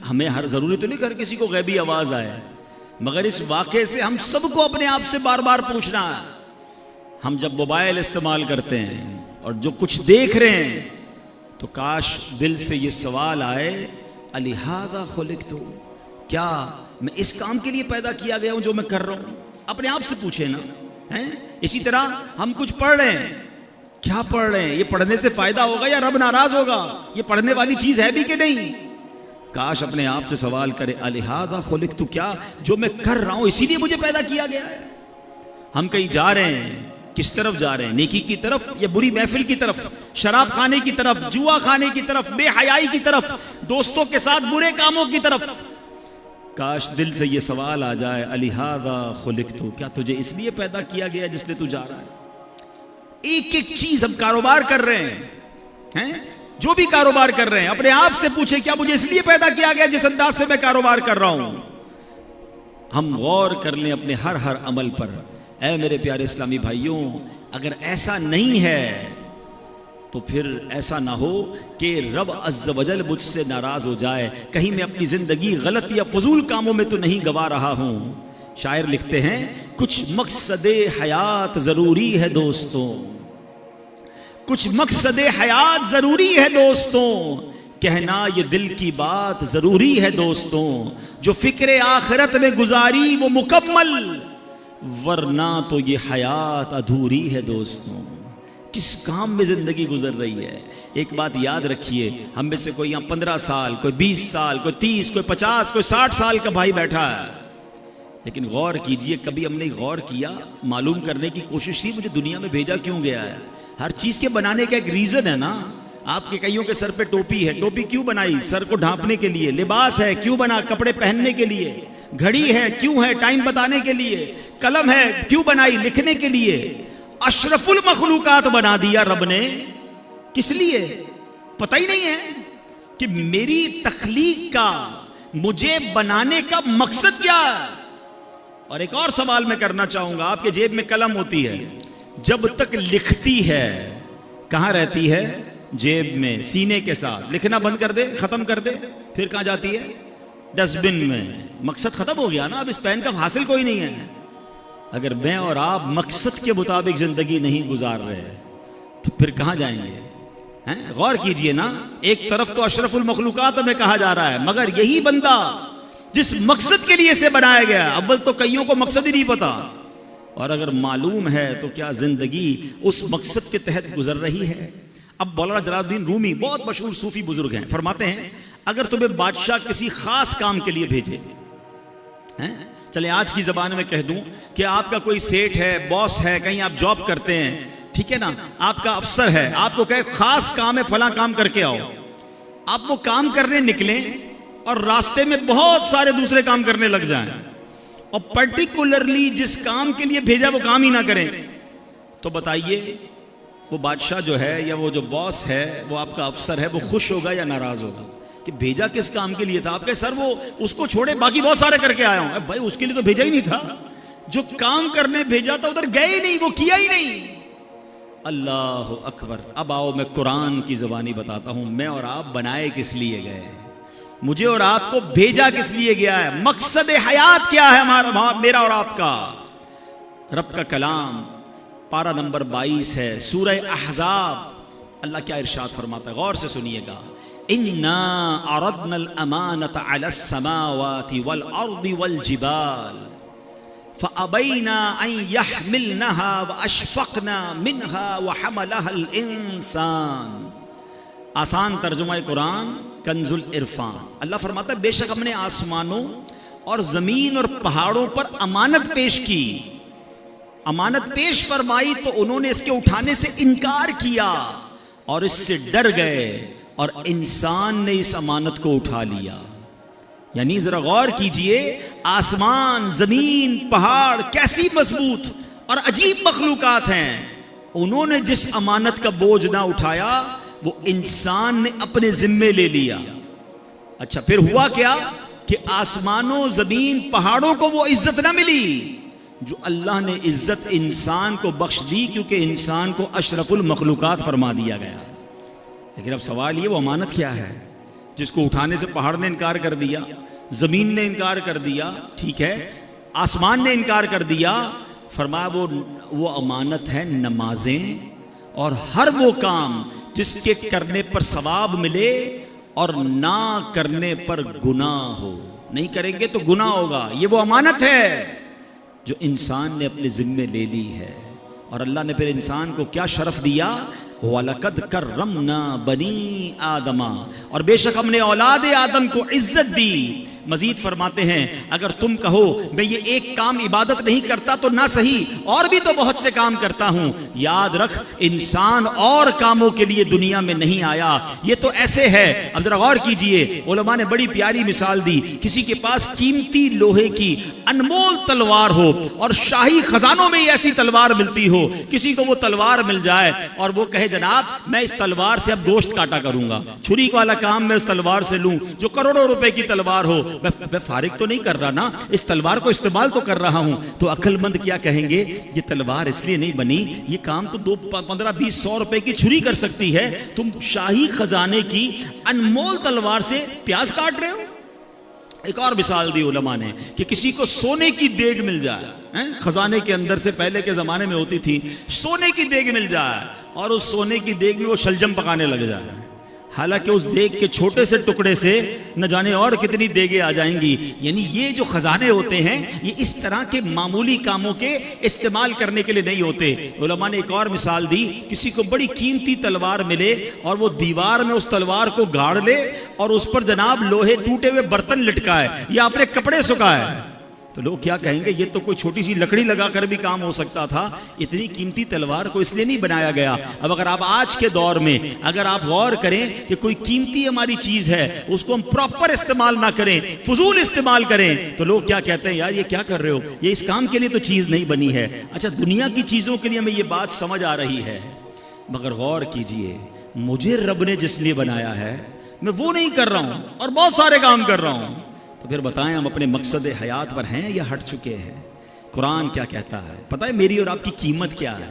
ہمیں ہر ضروری تو نہیں کہ ہر کسی کو غیبی آواز آئے، مگر اس واقعے سے ہم سب کو اپنے آپ سے بار بار پوچھنا ہے. ہم جب موبائل استعمال کرتے ہیں اور جو کچھ دیکھ رہے ہیں تو کاش دل سے یہ سوال آئے الہذا خلقت، کیا میں اس کام کے لیے پیدا کیا گیا ہوں جو میں کر رہا ہوں؟ اپنے آپ سے پوچھیں نا. اسی طرح ہم کچھ پڑھ رہے ہیں، کیا پڑھ رہے ہیں؟ یہ پڑھنے سے فائدہ ہوگا یا رب ناراض ہوگا؟ یہ پڑھنے والی چیز ہے بھی کہ نہیں؟ کاش اپنے آپ سے سوال کرے الہذا خلقت، کیا جو میں کر رہا ہوں اسی لیے مجھے پیدا کیا گیا ہے؟ ہم کہیں جا رہے ہیں، کس طرف جا رہے ہیں؟ نیکی کی طرف یا بری محفل کی طرف؟ شراب کھانے کی طرف، جوا کھانے کی طرف، بے حیائی کی طرف، دوستوں کے ساتھ برے کاموں کی طرف؟ کاش دل سے یہ سوال آ جائے الہذا خلقت، کیا تجھے اس لیے پیدا کیا گیا جس لیے تو جا رہا ہے؟ ایک ایک چیز ہم کاروبار کر رہے ہیں، جو بھی کاروبار کر رہے ہیں اپنے آپ سے پوچھیں کیا مجھے اس لیے پیدا کیا گیا جس انداز سے میں کاروبار کر رہا ہوں؟ ہم غور کر لیں اپنے ہر عمل پر. اے میرے پیارے اسلامی بھائیوں، اگر ایسا نہیں ہے تو پھر ایسا نہ ہو کہ رب عز و جل مجھ سے ناراض ہو جائے، کہیں میں اپنی زندگی غلط یا فضول کاموں میں تو نہیں گوا رہا ہوں. شاعر لکھتے ہیں کچھ مقصد حیات ضروری ہے دوستوں، کچھ مقصد حیات ضروری ہے دوستوں، کہنا یہ دل کی بات ضروری ہے دوستوں، جو فکر آخرت میں گزاری وہ مکمل، ورنہ تو یہ حیات ادھوری ہے دوستوں. کس کام میں زندگی گزر رہی ہے؟ ایک بات یاد رکھیے، ہم میں سے کوئی یہاں 15 سال، کوئی 20 سال، کوئی 30، کوئی 50، کوئی 60 سال کا بھائی بیٹھا ہے، لیکن غور کیجئے کبھی ہم نے غور کیا، معلوم کرنے کی کوشش کی مجھے دنیا میں بھیجا کیوں گیا ہے؟ ہر چیز کے بنانے کا ایک ریزن ہے نا. آپ کے کئیوں کے سر پہ ٹوپی ہے، ٹوپی کیوں بنائی؟ سر کو ڈھانپنے کے لیے. لباس ہے کیوں بنا؟ کپڑے پہننے کے لیے. گھڑی ہے کیوں ہے؟ ٹائم بتانے کے لیے. قلم ہے کیوں بنائی؟ لکھنے کے لیے. اشرف المخلوقات بنا دیا رب نے، کس لیے؟ پتہ ہی نہیں ہے کہ میری تخلیق کا، مجھے بنانے کا مقصد کیا ہے. اور ایک اور سوال میں کرنا چاہوں گا، آپ کے جیب میں قلم ہوتی ہے، جب تک لکھتی ہے کہاں رہتی ہے؟ جیب میں، سینے کے ساتھ. لکھنا بند کر دے، ختم کر دے، پھر کہاں جاتی ہے؟ ڈسٹ بن میں. مقصد ختم ہو گیا نا، اب اس پین کا حاصل کوئی نہیں ہے. اگر میں اور آپ مقصد کے مطابق زندگی نہیں گزار رہے تو پھر کہاں جائیں گے؟ غور کیجئے نا، ایک طرف تو اشرف المخلوقات میں کہا جا رہا ہے، مگر یہی بندہ جس مقصد کے لیے سے بنایا گیا، اول تو کئیوں کو مقصد ہی نہیں پتا، اور اگر معلوم ہے تو کیا زندگی اس مقصد کے تحت گزر رہی ہے؟ اب مولانا جلال الدین رومی بہت مشہور صوفی بزرگ ہیں، فرماتے ہیں اگر تمہیں بادشاہ کسی خاص کام کے لیے بھیجے، چلیں آج کی زبان میں کہہ دوں کہ آپ کا کوئی سیٹ ہے، باس ہے، کہیں آپ جاب کرتے ہیں، ٹھیک ہے نا، آپ کا افسر ہے، آپ کو کہے خاص کام ہے فلاں کام کر کے آؤ، آپ وہ کام کرنے نکلیں اور راستے میں بہت سارے دوسرے کام کرنے لگ جائیں، اور پرٹیکولرلی جس کام کے لیے بھیجا وہ کام ہی نہ کریں، تو بتائیے وہ بادشاہ جو ہے یا وہ جو باس ہے، وہ آپ کا افسر ہے، وہ خوش ہوگا یا ناراض ہوگا؟ کہ بھیجا کس کام کے لیے تھا؟ آپ کہے سر وہ اس کو چھوڑے باقی بہت سارے کر کے آیا ہوں. بھائی اس کے لیے تو بھیجا ہی نہیں تھا، جو کام کرنے بھیجا تھا ادھر گئے ہی نہیں، وہ کیا ہی نہیں. اللہ اکبر. اب آؤ میں قرآن کی زبانی بتاتا ہوں، میں اور آپ بنائے کس لیے گئے، مجھے اور آپ کو بھیجا کس لیے گیا ہے، مقصد حیات کیا ہے ہمارا، میرا اور آپ کا. رب کا کلام پارہ نمبر 22 ہے، سورہ احزاب. اللہ کیا ارشاد فرماتا ہے، غور سے سنیے گا. اِنَّا عَرَضْنَا الْأَمَانَةَ عَلَى السَّمَاوَاتِ وَالْأَرْضِ وَالْجِبَالِ فَأَبَيْنَا أَن يَحْمِلْنَهَا وَأَشْفَقْنَا مِنْهَا وَحَمَلَهَا الْإِنسَانُ. آسان ترجمہ قرآن کنز العرفان. اللہ فرماتا ہے بے شک ہم نے آسمانوں اور زمین اور پہاڑوں پر امانت پیش کی، امانت پیش فرمائی تو انہوں نے اس کے اٹھانے سے انکار کیا اور اس سے ڈر گئے، اور انسان نے اس امانت کو اٹھا لیا. یعنی ذرا غور کیجئے، آسمان، زمین، پہاڑ کیسی مضبوط اور عجیب مخلوقات ہیں، انہوں نے جس امانت کا بوجھ نہ اٹھایا وہ انسان نے اپنے ذمے لے لیا. اچھا پھر ہوا کیا کہ آسمانوں، زمین، پہاڑوں کو وہ عزت نہ ملی جو اللہ نے عزت انسان کو بخش دی، کیونکہ انسان کو اشرف المخلوقات فرما دیا گیا. لیکن اب سوال یہ وہ امانت کیا ہے جس کو اٹھانے سے پہاڑ نے انکار کر دیا، زمین نے انکار کر دیا، ٹھیک ہے، آسمان نے انکار کر دیا، فرمایا وہ امانت ہے نمازیں اور ہر وہ کام جس کے کرنے پر ثواب ملے اور نہ کرنے پر گناہ ہو. نہیں کریں گے تو گناہ ہوگا. یہ وہ امانت ہے جو انسان نے اپنے ذمے لے لی ہے. اور اللہ نے پھر انسان کو کیا شرف دیا؟ وَلَقَدْ كَرَّمْنَا بَنِي آدَمَ، اور بے شک ہم نے اولاد آدم کو عزت دی. مزید فرماتے ہیں اگر تم کہو میں یہ ایک کام عبادت نہیں کرتا تو نہ صحیح، اور بھی تو بہت سے کام کرتا ہوں. یاد رکھ انسان اور کاموں کے لیے دنیا میں نہیں آیا. یہ تو ایسے ہے، اب ذرا غور کیجئے، علماء نے بڑی پیاری مثال دی. کسی کے پاس قیمتی لوہے کی انمول تلوار ہو اور شاہی خزانوں میں ایسی تلوار ملتی ہو، کسی کو وہ تلوار مل جائے اور وہ کہے جناب میں اس تلوار سے اب گوشت کاٹا کروں گا، چھری والا کام میں اس تلوار سے لوں جو کروڑوں روپے کی تلوار ہو، میں فارغ تو نہیں کر رہا نا، اس تلوار کو استعمال تو کر رہا ہوں. تو عقل مند کیا کہیں گے؟ یہ تلوار اس لیے نہیں بنی، یہ کام تو 15 20 100 روپے کی چھری کر سکتی ہے، تم شاہی خزانے کی انمول تلوار سے پیاز کاٹ رہے ہو. ایک اور مثال دی علماء نے کہ کسی کو سونے کی دیگ مل جائے، خزانے کے اندر سے پہلے کے زمانے میں ہوتی تھی، سونے کی دیگ مل جائے اور اس سونے کی دیگ میں وہ شلجم پکانے لگ جائے. حالانکہ اس دیگ کے چھوٹے سے ٹکڑے سے نہ جانے اور کتنی دیگیں آ جائیں گی. یعنی یہ جو خزانے ہوتے ہیں یہ اس طرح کے معمولی کاموں کے استعمال کرنے کے لیے نہیں ہوتے. علماء نے ایک اور مثال دی، کسی کو بڑی قیمتی تلوار ملے اور وہ دیوار میں اس تلوار کو گاڑ لے اور اس پر جناب لوہے ٹوٹے ہوئے برتن لٹکائے یا اپنے کپڑے سکھائے، تو لوگ کیا کہیں گے؟ یہ تو کوئی چھوٹی سی لکڑی لگا کر بھی کام ہو سکتا تھا، اتنی قیمتی تلوار کو اس لیے نہیں بنایا گیا. اب اگر آپ آج کے دور میں اگر آپ غور کریں کہ کوئی قیمتی ہماری چیز ہے اس کو ہم پراپر استعمال نہ کریں، فضول استعمال کریں، تو لوگ کیا کہتے ہیں؟ یار یہ کیا کر رہے ہو، یہ اس کام کے لیے تو چیز نہیں بنی ہے. اچھا دنیا کی چیزوں کے لیے ہمیں یہ بات سمجھ آ رہی ہے، مگر غور کیجئے مجھے رب نے جس لیے بنایا ہے میں وہ نہیں کر رہا ہوں اور بہت سارے کام کر رہا ہوں. تو پھر بتائیں ہم اپنے مقصد حیات پر ہیں یا ہٹ چکے ہیں؟ قرآن کیا کہتا ہے؟ پتہ ہے میری اور آپ کی قیمت کیا ہے؟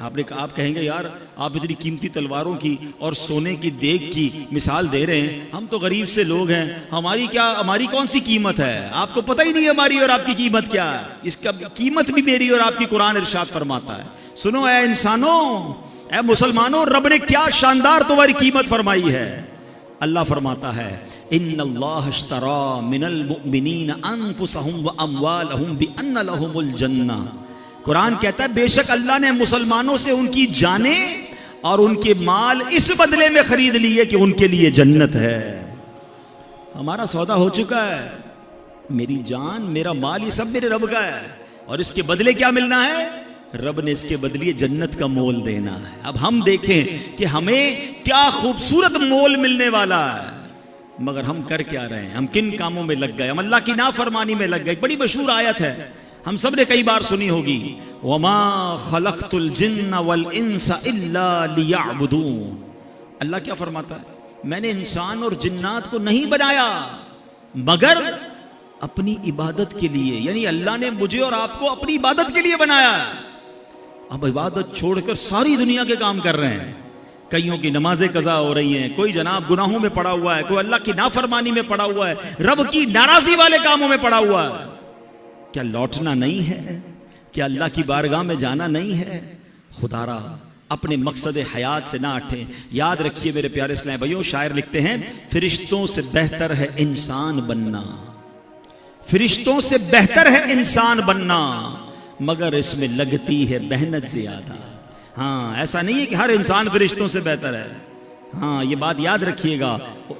آپ کہیں گے یار آپ اتنی قیمتی تلواروں کی اور سونے کی دیگ کی مثال دے رہے ہیں، ہم تو غریب سے لوگ ہیں، ہماری کون سی قیمت ہے؟ آپ کو پتہ ہی نہیں ہماری اور آپ کی قیمت کیا ہے. اس کا قیمت بھی میری اور آپ کی قرآن ارشاد فرماتا ہے. سنو اے انسانوں، اے مسلمانوں، رب نے کیا شاندار تمہاری قیمت فرمائی ہے. اللہ فرماتا ہے ان اللہ اشترى من المؤمنین انفسهم واموالهم بان لهم الجنہ. قرآن کہتا ہے بے شک اللہ نے مسلمانوں سے ان کی جانیں اور ان کے مال اس بدلے میں خرید لیے کہ ان کے لیے جنت ہے. ہمارا سودا ہو چکا ہے، میری جان میرا مال یہ سب میرے رب کا ہے، اور اس کے بدلے کیا ملنا ہے؟ رب نے اس کے بدلے جنت کا مول دینا ہے. اب ہم دیکھیں کہ ہمیں کیا خوبصورت مول ملنے والا ہے، مگر ہم کر کیا رہے ہیں؟ ہم کن کاموں میں لگ گئے؟ ہم اللہ کی نافرمانی میں لگ گئے. ایک بڑی مشہور آیت ہے، ہم سب نے کئی بار سنی ہوگی، وَمَا خَلَقْتُ الْجِنَّ وَالْإِنسَ إِلَّا لِيَعْبُدُونَ. اللہ کیا فرماتا ہے؟ میں نے انسان اور جنات کو نہیں بنایا مگر اپنی عبادت کے لیے. یعنی اللہ نے مجھے اور آپ کو اپنی عبادت کے لیے بنایا ہے. اب عبادت چھوڑ کر ساری دنیا کے کام کر رہے ہیں. کئیوں کی نمازیں قضا ہو رہی ہیں، کوئی جناب گناہوں میں پڑا ہوا ہے، کوئی اللہ کی نافرمانی میں پڑا ہوا ہے، رب کی ناراضی والے کاموں میں پڑا ہوا ہے. کیا لوٹنا نہیں ہے؟ کیا اللہ کی بارگاہ میں جانا نہیں ہے؟ خدا را اپنے مقصد حیات سے نہ ہٹیں. یاد رکھیے میرے پیارے اسلام بھائیوں، شاعر لکھتے ہیں فرشتوں سے بہتر ہے انسان بننا، فرشتوں سے بہتر ہے انسان بننا، مگر اس میں لگتی ہے محنت زیادہ. ہاں ایسا نہیں ہے کہ ہر انسان فرشتوں سے بہتر ہے. ہاں یہ بات یاد رکھیے گا.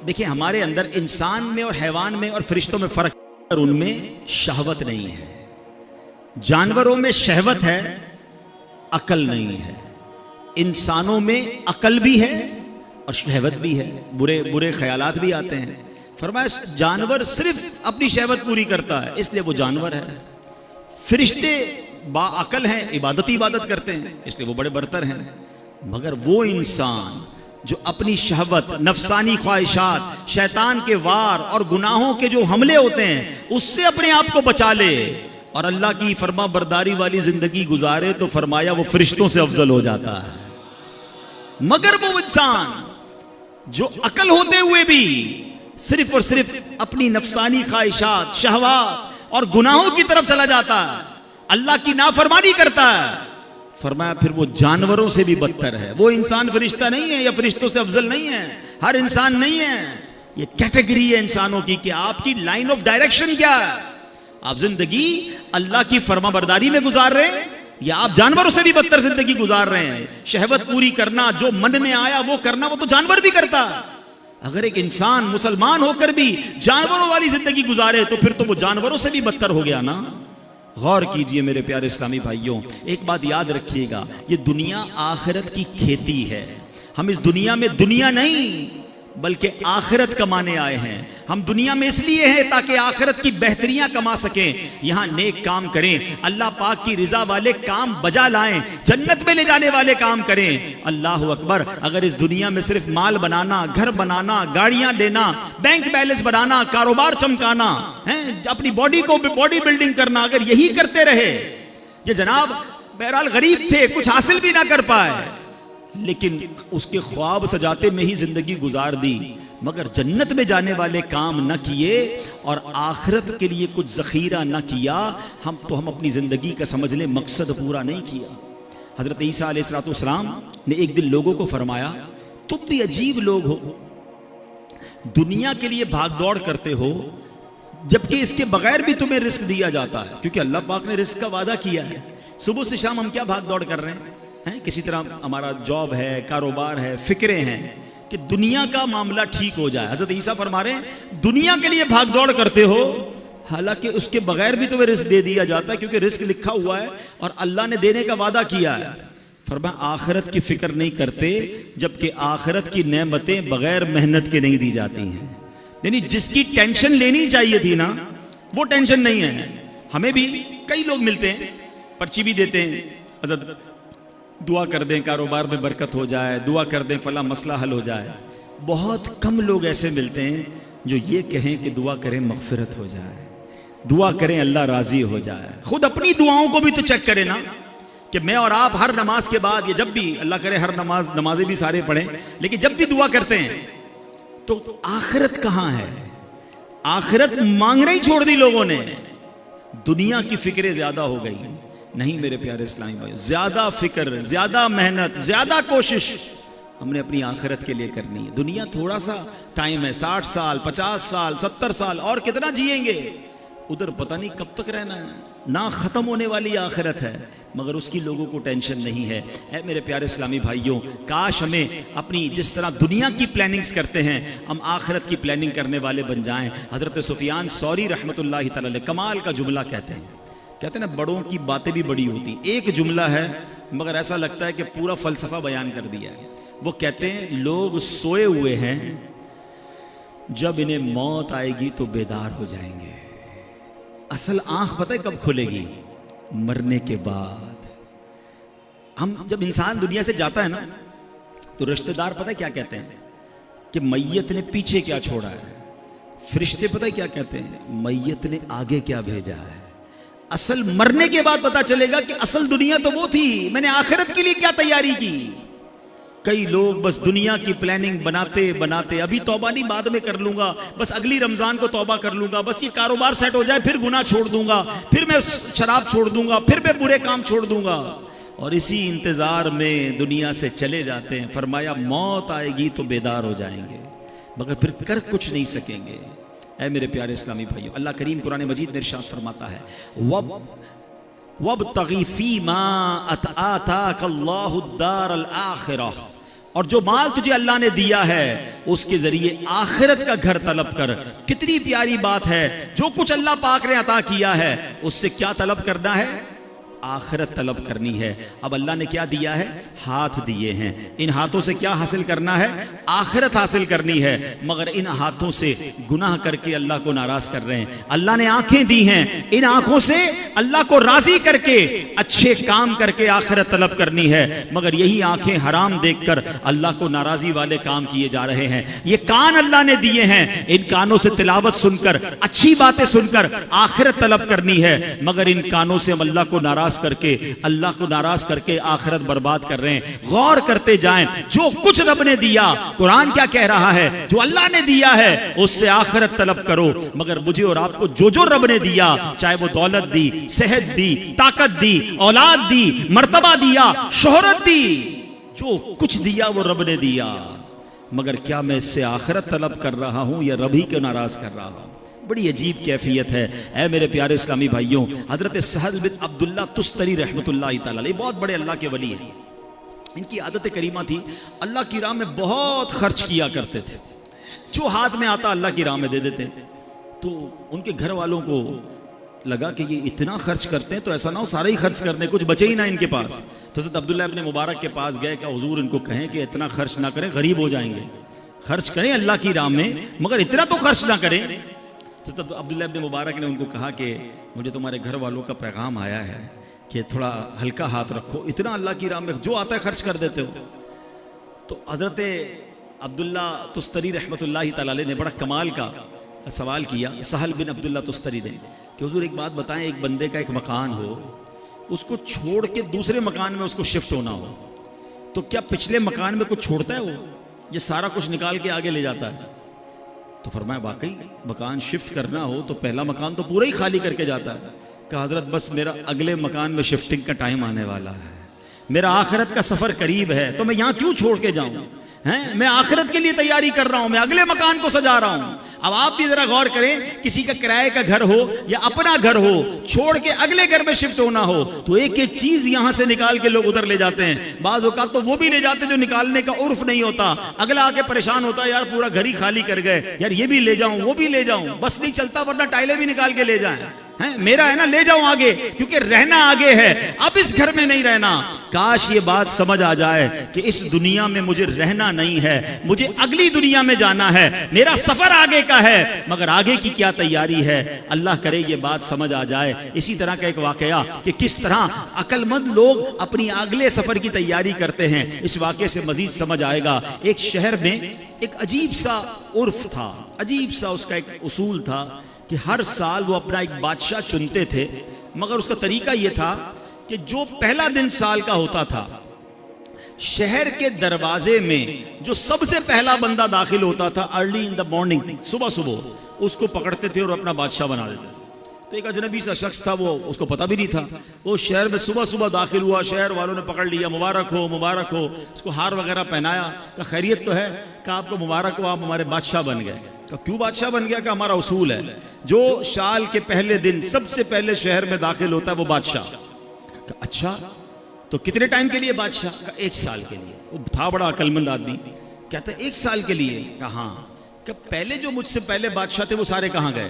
دیکھیں ہمارے اندر انسان میں اور حیوان میں اور فرشتوں میں فرق، ان میں شہوت نہیں ہے. جانوروں میں شہوت ہے، عقل نہیں ہے. انسانوں میں عقل بھی ہے اور شہوت بھی ہے، برے خیالات بھی آتے ہیں. فرمایا جانور صرف اپنی شہوت پوری کرتا ہے اس لیے وہ جانور ہے. فرشتے با عقل ہیں، عبادت کرتے ہیں اس لیے وہ بڑے برتر ہیں. مگر وہ انسان جو اپنی شہوت، نفسانی خواہشات، شیطان کے وار اور گناہوں کے جو حملے ہوتے ہیں اس سے اپنے آپ کو بچا لے اور اللہ کی فرما برداری والی زندگی گزارے تو فرمایا وہ فرشتوں سے افضل ہو جاتا ہے. مگر وہ انسان جو عقل ہوتے ہوئے بھی صرف اور صرف اپنی نفسانی خواہشات، شہوات اور گناہوں کی طرف چلا جاتا ہے، اللہ کی نافرمانی کرتا ہے، فرمایا پھر وہ جانوروں سے بھی بدتر ہے. وہ انسان فرشتہ نہیں ہے یا فرشتوں سے افضل نہیں ہے، ہر انسان نہیں ہے. یہ کیٹیگری ہے انسانوں کی کہ آپ کی لائن آف ڈائریکشن کیا ہے. آپ زندگی اللہ کی فرما برداری میں گزار رہے ہیں یا آپ جانوروں سے بھی بدتر زندگی گزار رہے ہیں. شہوت پوری کرنا، جو من میں آیا وہ کرنا، وہ تو جانور بھی کرتا. اگر ایک انسان مسلمان ہو کر بھی جانوروں والی زندگی گزارے تو پھر تو وہ جانوروں سے بھی بدتر ہو گیا نا. غور کیجئے میرے پیارے اسلامی بھائیوں، ایک بات یاد رکھیے گا، یہ دنیا آخرت کی کھیتی ہے. ہم اس دنیا میں دنیا نہیں بلکہ آخرت کمانے آئے ہیں. ہم دنیا میں اس لیے ہیں تاکہ آخرت کی بہتریاں کما سکیں، یہاں نیک کام کریں، اللہ پاک کی رضا والے کام بجا لائیں، جنت میں لے جانے والے کام کریں. اللہ اکبر. اگر اس دنیا میں صرف مال بنانا، گھر بنانا، گاڑیاں لینا، بینک بیلنس بڑھانا، کاروبار چمکانا، اپنی باڈی کو باڈی بلڈنگ کرنا، اگر یہی کرتے رہے، یہ جناب بہرحال غریب تھے، کچھ حاصل بھی نہ کر پائے لیکن اس کے خواب سجاتے میں ہی زندگی گزار دی، مگر جنت میں جانے والے کام نہ کیے اور آخرت کے لیے کچھ ذخیرہ نہ کیا، ہم اپنی زندگی کا سمجھ لیں مقصد پورا نہیں کیا. حضرت عیسیٰ علیہ السلام نے ایک دن لوگوں کو فرمایا، تم بھی عجیب لوگ ہو، دنیا کے لیے بھاگ دوڑ کرتے ہو جبکہ اس کے بغیر بھی تمہیں رزق دیا جاتا ہے، کیونکہ اللہ پاک نے رزق کا وعدہ کیا ہے. صبح سے شام ہم کیا بھاگ دوڑ کر رہے ہیں؟ کسی طرح ہمارا جاب ہے، کاروبار ہے، فکریں ہیں کہ دنیا کا معاملہ ٹھیک ہو جائے. حضرت عیسیٰ فرما رہے ہیں دنیا کے لیے بھاگ دوڑ کرتے ہو حالانکہ اس کے بغیر بھی تمہیں رزق دے دیا جاتا ہے، کیونکہ رزق لکھا ہوا ہے اور اللہ نے دینے کا وعدہ کیا ہے. فرمایا آخرت کی فکر نہیں کرتے جبکہ آخرت کی نعمتیں بغیر محنت کے نہیں دی جاتی ہیں. یعنی جس کی ٹینشن لینی چاہیے تھی نا وہ ٹینشن نہیں ہے. ہمیں بھی کئی لوگ ملتے ہیں، پرچی بھی دیتے ہیں، حضرت دعا کر دیں کاروبار میں برکت ہو جائے، دعا کر دیں فلاں مسئلہ حل ہو جائے. بہت کم لوگ ایسے ملتے ہیں جو یہ کہیں کہ دعا کریں مغفرت ہو جائے، دعا کریں اللہ راضی ہو جائے. خود اپنی دعاؤں کو بھی تو چیک کریں نا کہ میں اور آپ ہر نماز کے بعد، یہ جب بھی اللہ کرے ہر نمازیں بھی سارے پڑھیں، لیکن جب بھی دعا کرتے ہیں تو آخرت کہاں ہے؟ آخرت مانگنا ہی چھوڑ دی لوگوں نے، دنیا کی فکریں زیادہ ہو گئی. نہیں میرے پیارے اسلامی بھائی، زیادہ فکر، زیادہ محنت، زیادہ کوشش ہم نے اپنی آخرت کے لیے کرنی ہے. دنیا تھوڑا سا ٹائم ہے، 60 سال، 50 سال، 70 سال، اور کتنا جئیں گے؟ ادھر پتہ نہیں کب تک رہنا ہے. نہ ختم ہونے والی آخرت ہے مگر اس کی لوگوں کو ٹینشن نہیں ہے. اے میرے پیارے اسلامی بھائیوں، کاش ہمیں اپنی جس طرح دنیا کی پلاننگز کرتے ہیں ہم آخرت کی پلاننگ کرنے والے بن جائیں. حضرت سفیان ثوری رحمۃ اللہ تعالی علیہ کمال کا جملہ کہتے ہیں نا بڑوں کی باتیں بھی بڑی ہوتی. ایک جملہ ہے مگر ایسا لگتا ہے کہ پورا فلسفہ بیان کر دیا ہے. وہ کہتے ہیں لوگ سوئے ہوئے ہیں، جب انہیں موت آئے گی تو بیدار ہو جائیں گے. اصل آنکھ پتہ ہے کب کھلے گی؟ مرنے کے بعد. ہم جب انسان دنیا سے جاتا ہے نا تو رشتہ دار پتہ ہے کیا کہتے ہیں کہ میت نے پیچھے کیا چھوڑا ہے. فرشتے پتہ ہے کیا کہتے ہیں؟ میت نے آگے کیا بھیجا ہے. اصل مرنے کے بعد پتا چلے گا کہ اصل دنیا تو وہ تھی، میں نے آخرت کے لیے کیا تیاری کی. کئی لوگ بس دنیا کی پلاننگ بناتے بناتے، ابھی توبہ نہیں بعد میں کر لوں گا، بس اگلی رمضان کو توبہ کر لوں گا، بس یہ کاروبار سیٹ ہو جائے پھر گناہ چھوڑ دوں گا، پھر میں شراب چھوڑ دوں گا، پھر میں برے کام چھوڑ دوں گا، اور اسی انتظار میں دنیا سے چلے جاتے ہیں. فرمایا موت آئے گی تو بیدار ہو جائیں گے مگر پھر کر کچھ نہیں سکیں گے. اے میرے پیارے اسلامی بھائیو، اللہ کریم قرآن مجید میں ارشاد فرماتا ہے وَابْتَغِ فِي مَا آتَاكَ اللَّهُ الدَّارَ الْآخِرَةَ، اور جو مال تجھے اللہ نے دیا ہے اس کے ذریعے آخرت کا گھر طلب کر. کتنی پیاری بات ہے، جو کچھ اللہ پاک نے عطا کیا ہے اس سے کیا طلب کرنا ہے؟ آخرت طلب کرنی ہے. اب اللہ نے کیا دیا ہے؟ ہاتھ دیے ہیں. ان ہاتھوں سے کیا حاصل کرنا ہے؟ آخرت حاصل کرنی ہے. مگر ان ہاتھوں سے گناہ کر کے اللہ کو ناراض کر رہے ہیں. اللہ نے آنکھیں دی ہیں، ان آنکھوں سے اللہ کو راضی کر کے اچھے کام کر کے آخرت طلب کرنی ہے. مگر یہی آنکھیں حرام دیکھ کر اللہ کو ناراضی والے کام کیے جا رہے ہیں. یہ کان اللہ نے دیے ہیں، ان کانوں سے تلاوت سن کر، اچھی باتیں سن کر آخرت طلب کرنی ہے. مگر ان کانوں سے ہم اللہ کو ناراض ناراض کر کے، اللہ کو ناراض کر کے آخرت برباد کر رہے ہیں۔ غور کرتے جائیں، جو کچھ رب نے دیا، قرآن کیا کہہ رہا ہے، جو اللہ نے دیا ہے اس سے آخرت طلب کرو، مگر مجھے اور آپ کو جو رب نے دیا، چاہے وہ دولت دی، صحت دی، طاقت دی، اولاد دی، مرتبہ دیا، شہرت دی، جو کچھ دیا وہ رب نے دیا، مگر کیا میں اس سے آخرت طلب کر رہا ہوں یا رب ہی کو ناراض کر رہا ہوں؟ بڑی عجیب کیفیت ہے۔ اے میرے پیارے اسلامی بھائیوں، حضرت سہل بن عبداللہ تستری رحمۃ اللہ تعالی علیہ بہت بڑے اللہ کے ولی ہیں۔ ان کی عادت کریمہ تھی، اللہ کی راہ میں بہت خرچ کیا کرتے تھے، جو ہاتھ میں آتا اللہ کی راہ میں دے دیتے۔ تو ان کے گھر والوں کو لگا کہ یہ اتنا خرچ کرتے ہیں تو ایسا نہ ہو سارا ہی خرچ کر دیں، کچھ بچے ہی نہ ان کے پاس۔ تو حضرت عبداللہ ابن مبارک کے پاس گئے کہ حضور ان کو کہیں کہ اتنا خرچ نہ کریں، غریب ہو جائیں گے، خرچ کریں اللہ کی راہ میں مگر اتنا تو خرچ نہ کریں۔ تو عبداللہ ابن مبارک نے ان کو کہا کہ مجھے تمہارے گھر والوں کا پیغام آیا ہے کہ تھوڑا ہلکا ہاتھ رکھو، اتنا اللہ کی راہ میں جو آتا ہے خرچ کر دیتے ہو۔ تو حضرت عبداللہ تستری رحمۃ اللہ تعالی علیہ نے بڑا کمال کا سوال کیا سہل بن عبداللہ تستری نے کہ حضور ایک بات بتائیں، ایک بندے کا ایک مکان ہو، اس کو چھوڑ کے دوسرے مکان میں اس کو شفٹ ہونا ہو، تو کیا پچھلے مکان میں کچھ چھوڑتا ہے وہ، یہ سارا کچھ نکال کے آگے لے جاتا ہے؟ تو فرمایا واقعی مکان شفٹ کرنا ہو تو پہلا مکان تو پورا ہی خالی کر کے جاتا ہے۔ کہ حضرت بس میرا اگلے مکان میں شفٹنگ کا ٹائم آنے والا ہے، میرا آخرت کا سفر قریب ہے، تو میں یہاں کیوں چھوڑ کے جاؤں؟ میں آخرت کے لیے تیاری کر رہا ہوں، میں اگلے مکان کو سجا رہا ہوں۔ اب آپ بھی ذرا غور کریں، کسی کا کرائے کا گھر ہو یا اپنا گھر ہو، چھوڑ کے اگلے گھر میں شفٹ ہونا ہو تو ایک ایک چیز یہاں سے نکال کے لوگ ادھر لے جاتے ہیں۔ بعض اوقات تو وہ بھی لے جاتے جو نکالنے کا عرف نہیں ہوتا، اگلا آ کے پریشان ہوتا ہے، یار پورا گھر ہی خالی کر گئے، یار یہ بھی لے جاؤں وہ بھی لے جاؤں، بس نہیں چلتا ورنہ ٹائلیں بھی نکال کے لے جائیں، میرا ہے نا لے جاؤں آگے، کیونکہ رہنا آگے ہے، اب اس گھر میں نہیں رہنا۔ کاش یہ بات سمجھ آ جائے کہ اس دنیا میں مجھے رہنا نہیں ہے، مجھے اگلی دنیا میں جانا ہے، میرا سفر آگے کا ہے، مگر آگے کی کیا تیاری ہے، اللہ کرے یہ بات سمجھ آ جائے۔ اسی طرح کا ایک واقعہ کہ کس طرح عقل مند لوگ اپنی اگلے سفر کی تیاری کرتے ہیں، اس واقعے سے مزید سمجھ آئے گا۔ ایک شہر میں ایک عجیب سا عرف تھا، عجیب سا اس کا ایک اصول تھا کہ ہر سال وہ اپنا ایک بادشاہ چنتے تھے، مگر اس کا طریقہ یہ تھا کہ جو پہلا دن سال کا ہوتا تھا، شہر کے دروازے میں جو سب سے پہلا بندہ داخل ہوتا تھا ارلی ان دا مارننگ، صبح صبح اس کو پکڑتے تھے اور اپنا بادشاہ بنا دیتے تھے۔ تو ایک اجنبی سا شخص تھا، وہ اس کو پتہ بھی نہیں تھا، وہ شہر میں صبح صبح داخل ہوا، شہر والوں نے پکڑ لیا، مبارک ہو مبارک ہو، اس کو ہار وغیرہ پہنایا، کہ خیریت تو ہے، کہ آپ کو مبارک ہو، آپ ہمارے بادشاہ بن گئے۔ کہ کیوں بادشاہ بن گیا؟ کہ ہمارا اصول ہے جو سال کے پہلے دن سب سے پہلے شہر میں داخل ہوتا ہے وہ بادشاہ۔ کہ اچھا تو کتنے ٹائم کے لیے بادشاہ؟ کہ 1 سال کے لیے۔ وہ تھا بڑا عقل مند آدمی، کہتا ہے 1 سال کے لیے؟ کہ ہاں۔ کہ پہلے جو مجھ سے پہلے بادشاہ تھے وہ سارے کہاں گئے؟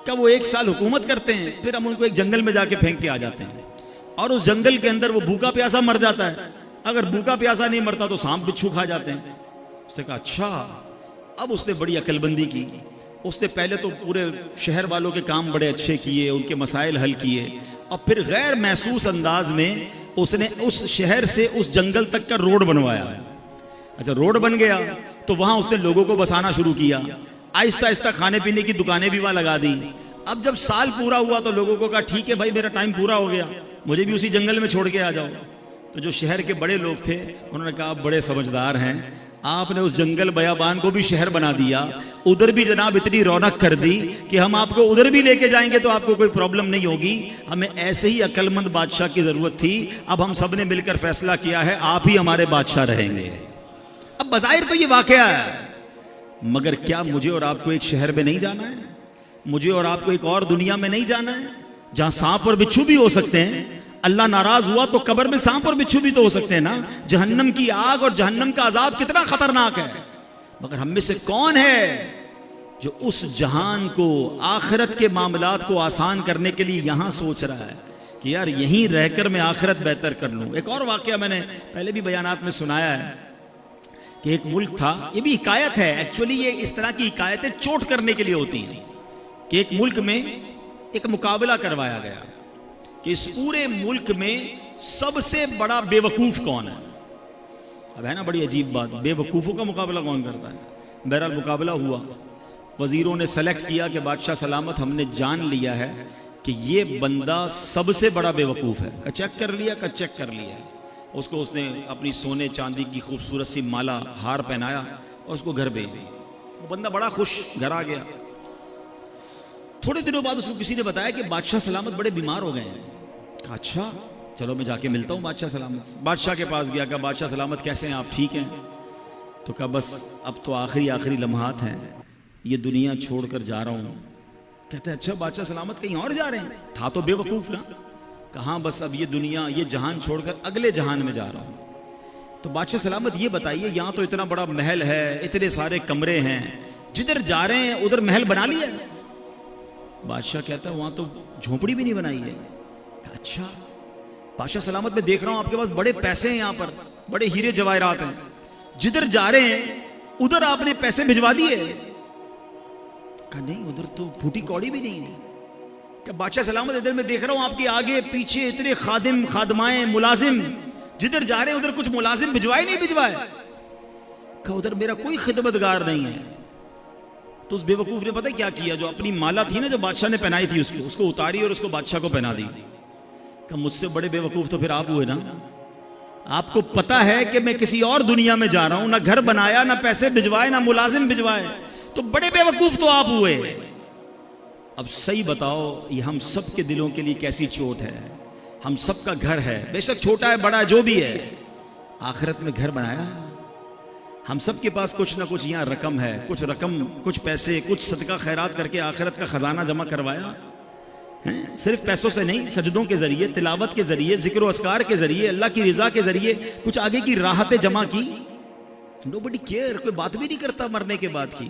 کہ وہ 1 سال حکومت کرتے ہیں، پھر ہم ان کو ایک جنگل میں جا کے پھینک کے آ جاتے ہیں، اور اس جنگل کے اندر وہ بھوکا پیاسا مر جاتا ہے، اگر بھوکا پیاسا نہیں مرتا تو سانپ بچھو کھا جاتے ہیں۔ اس نے کہا اچھا۔ اب اس نے بڑی عقل بندی کی، اس نے پہلے تو پورے شہر والوں کے کام بڑے اچھے کیے، ان کے مسائل حل کیے، اور پھر غیر محسوس انداز میں اس نے اس شہر سے اس جنگل تک کا روڈ بنوایا۔ اچھا روڈ بن گیا تو وہاں اس نے لوگوں کو بسانا شروع کیا، آہستہ آہستہ کھانے پینے کی دکانیں بھی وہاں لگا دی۔ اب جب سال پورا ہوا تو لوگوں کو کہا ٹھیک ہے بھائی میرا ٹائم پورا ہو گیا، مجھے بھی اسی جنگل میں چھوڑ کے آ جاؤ۔ تو جو شہر کے بڑے لوگ تھے انہوں نے کہا آپ بڑے سمجھدار ہیں، آپ نے اس جنگل بیابان کو بھی شہر بنا دیا، ادھر بھی جناب اتنی رونق کر دی کہ ہم آپ کو ادھر بھی لے کے جائیں گے تو آپ کو کوئی پرابلم نہیں ہوگی، ہمیں ایسے ہی عقل مند بادشاہ کی ضرورت تھی، اب ہم سب نے مل کر فیصلہ کیا ہے آپ ہی ہمارے بادشاہ رہیں گے۔ اب بظاہر تو یہ واقعہ ہے، مگر کیا مجھے اور آپ کو ایک شہر میں نہیں جانا ہے؟ مجھے اور آپ کو ایک اور دنیا میں نہیں جانا ہے جہاں سانپ اور بچھو بھی ہو سکتے ہیں؟ اللہ ناراض ہوا تو قبر میں سانپ اور بچھو بھی تو ہو سکتے ہیں نا۔ جہنم کی آگ اور جہنم کا عذاب کتنا خطرناک ہے، مگر ہم میں سے کون ہے جو اس جہان کو، آخرت کے معاملات کو آسان کرنے کے لیے یہاں سوچ رہا ہے کہ یار یہیں رہ کر میں آخرت بہتر کر لوں۔ ایک اور واقعہ میں نے پہلے بھی بیانات میں سنایا ہے کہ ایک ملک تھا، یہ بھی حکایت ہے، ایکچولی یہ اس طرح کی حکایتیں چوٹ کرنے کے لیے ہوتی ہیں، کہ ایک ملک میں ایک مقابلہ کروایا گیا کہ اس پورے ملک میں سب سے بڑا بے وقوف کون ہے۔ اب ہے نا بڑی عجیب بات، بے وقوفوں کا مقابلہ کون کرتا ہے؟ بہرحال مقابلہ ہوا، وزیروں نے سلیکٹ کیا کہ بادشاہ سلامت ہم نے جان لیا ہے کہ یہ بندہ سب سے بڑا بے وقوف ہے. کہ چیک کر لیا، کہ چیک کر لیا. اس کو اس نے اپنی سونے چاندی کی خوبصورت سی مالا ہار پہنایا اور اس کو گھر بھیج دیا. وہ بندہ بڑا خوش گھر آ گیا. تھوڑے دنوں بعد اس کو کسی نے بتایا کہ بادشاہ سلامت بڑے بیمار ہو گئے ہیں. کہا اچھا چلو میں جا کے ملتا ہوں بادشاہ سلامت سے. بادشاہ کے پاس گیا. کہا بادشاہ سلامت کیسے ہیں آپ، ٹھیک ہیں؟ تو کہا بس اب تو آخری لمحات ہیں، یہ دنیا چھوڑ کر جا رہا ہوں. کہتے ہیں اچھا بادشاہ سلامت کہیں اور جا رہے ہیں؟ تھا تو بے وقوف نا. کہاں بس اب یہ دنیا یہ جہان چھوڑ کر اگلے جہان میں جا رہا ہوں. تو بادشاہ سلامت یہ بتائیے یہاں تو اتنا بڑا محل ہے، اتنے سارے کمرے ہیں، جدھر جا رہے ہیں ادھر محل بنا لیا ہے؟ بادشاہ کہتا ہے وہاں تو جھونپڑی بھی نہیں بنائی ہے. اچھا بادشاہ سلامت میں دیکھ رہا ہوں آپ کے پاس بڑے پیسے ہیں، یہاں پر بڑے ہیرے جواہرات ہیں، جدھر جا رہے ہیں ادھر آپ نے پیسے بھجوا دیے؟ کہا نہیں ادھر تو پھوٹی کوڑی بھی نہیں ہے. کہ بادشاہ سلامت ادھر میں دیکھ رہا ہوں آپ کے آگے پیچھے اتنے خادم خادمائیں ملازم، جدھر جا رہے ہیں ادھر کچھ ملازم بھجوائے نہیں بھجوائے؟ کہ ادھر میرا کوئی خدمتگار نہیں ہے. تو اس بے وقوف نے پتہ کیا کیا، جو اپنی مالا تھی نا جو بادشاہ نے پہنائی تھی اس کو اتاری اور اس کو بادشاہ کو پہنا دی. کہ مجھ سے بڑے بے وقوف تو پھر آپ ہوئے نا. آپ کو پتا ہے کہ میں کسی اور دنیا میں جا رہا ہوں، نہ گھر بنایا، نہ پیسے بھجوائے، نہ ملازم بھجوائے، تو بڑے بے وقوف تو آپ ہوئے. اب صحیح بتاؤ یہ ہم سب کے دلوں کے لیے کیسی چوٹ ہے. ہم سب کا گھر ہے، بے شک چھوٹا ہے بڑا ہے جو بھی ہے، آخرت میں گھر بنایا. ہم سب کے پاس کچھ نہ کچھ یہاں رقم ہے، کچھ پیسے، کچھ صدقہ خیرات کر کے آخرت کا خزانہ جمع کروایا. صرف پیسوں سے نہیں، سجدوں کے ذریعے، تلاوت کے ذریعے، ذکر و اذکار کے ذریعے، اللہ کی رضا کے ذریعے کچھ آگے کی راحتیں جمع کی. نوبڈی کیئر، کوئی بات بھی نہیں کرتا مرنے کے بعد کی.